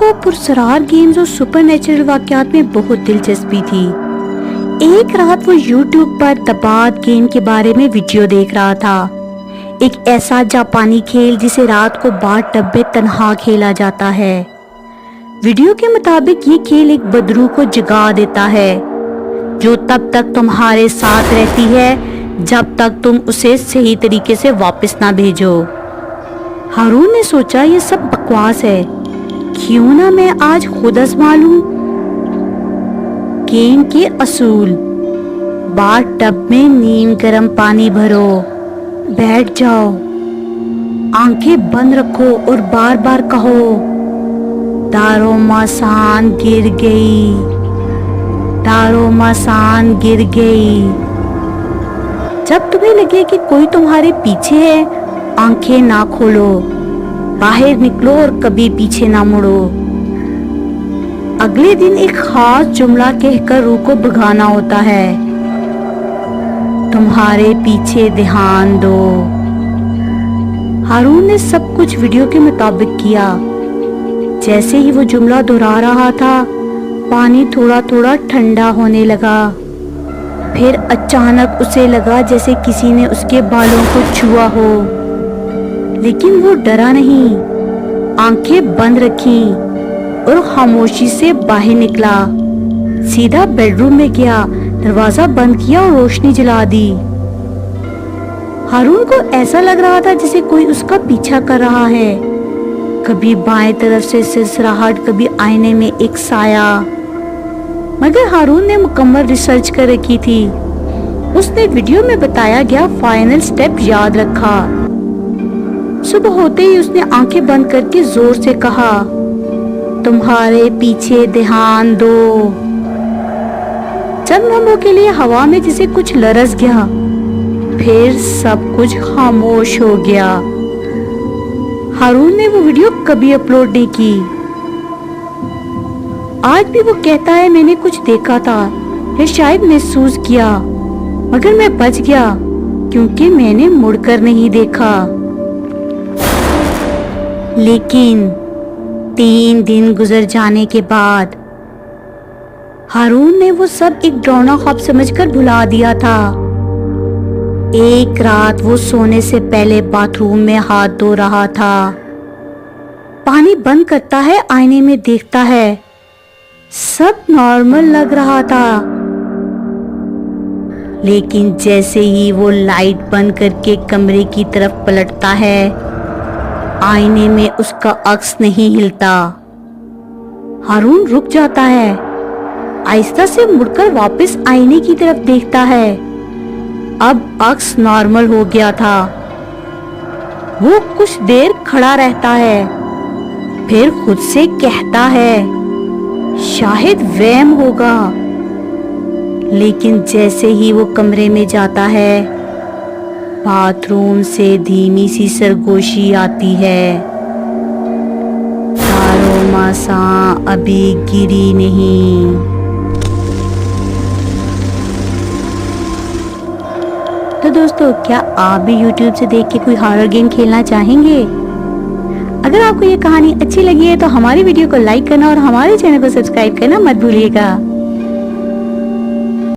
को पुरस्कार गेम्स और सुपर नेचुरल वाकयात में बहुत दिलचस्पी थी। एक रात वो YouTube पर दबात गेम के बारे में वीडियो देख रहा था। एक ऐसा जापानी खेल जिसे रात को बाथ टब में तन्हा खेला जाता है। वीडियो के मुताबिक ये खेल एक बदरू को जगा देता है जो तब तक तुम्हारे साथ रहती है जब तक तुम उसे सही तरीके से वापस ना भेजो। हारून ने सोचा ये सब बकवास है, क्यों ना मैं आज खुद आजमा लूं। गेम के असूल: बाथ टब में नीम गर्म पानी भरो, बैठ जाओ, आंखें बंद रखो और बार बार कहो दारो मसान गिर गई, दारो मसान गिर गई। जब तुम्हें लगे कि कोई तुम्हारे पीछे है, आंखें ना खोलो, बाहर निकलो और कभी पीछे ना मुड़ो। अगले दिन एक खास जुमला कहकर रूह को भगाना होता है, तुम्हारे पीछे ध्यान दो। हारून ने सब कुछ वीडियो के मुताबिक किया। जैसे ही वो जुमला दोहरा रहा था, पानी थोड़ा थोड़ा ठंडा होने लगा। फिर अचानक उसे लगा जैसे किसी ने उसके बालों को छुआ हो, लेकिन वो डरा नहीं, आंखें बंद रखी और खामोशी से बाहर निकला। सीधा बेडरूम में गया, दरवाजा बंद किया और रोशनी जला दी। हारून को ऐसा लग रहा था जैसे कोई उसका पीछा कर रहा है, कभी बाएं तरफ से सिसराहट, कभी आईने में एक साया। मगर हारून ने मुकम्मल रिसर्च कर रखी थी। उसने वीडियो में बताया गया फाइनल स्टेप याद रखा। सुबह होते ही उसने आंखें बंद करके जोर से कहा, तुम्हारे पीछे ध्यान दो। चंद लम्हों के लिए हवा में जैसे कुछ लरस गया, फिर सब कुछ खामोश हो गया। हारून ने वो वीडियो कभी अपलोड नहीं की। आज भी वो कहता है मैंने कुछ देखा था या शायद महसूस किया, मगर मैं बच गया क्योंकि मैंने मुड़कर नहीं देखा। लेकिन 3 दिन गुजर जाने के बाद हारून ने वो सब एक डरावना ख्वाब समझकर भुला दिया था। एक रात वो सोने से पहले बाथरूम में हाथ धो रहा था। पानी बंद करता है, आईने में देखता है, सब नॉर्मल लग रहा था। लेकिन जैसे ही वो लाइट बंद करके कमरे की तरफ पलटता है, आईने में उसका अक्स नहीं हिलता। हारून रुक जाता है, आहिस्ता से मुड़कर वापस आईने की तरफ देखता है। अब अक्स नॉर्मल हो गया था। वो कुछ देर खड़ा रहता है, फिर खुद से कहता है शायद वहम होगा। लेकिन जैसे ही वो कमरे में जाता है, बाथरूम से धीमी सी सरगोशी आती है, दारो मसान अभी गिरी नहीं। तो दोस्तों, क्या आप भी YouTube से देख के कोई हॉरर गेम खेलना चाहेंगे? अगर आपको ये कहानी अच्छी लगी है तो हमारी वीडियो को लाइक करना और हमारे चैनल को सब्सक्राइब करना मत भूलिएगा।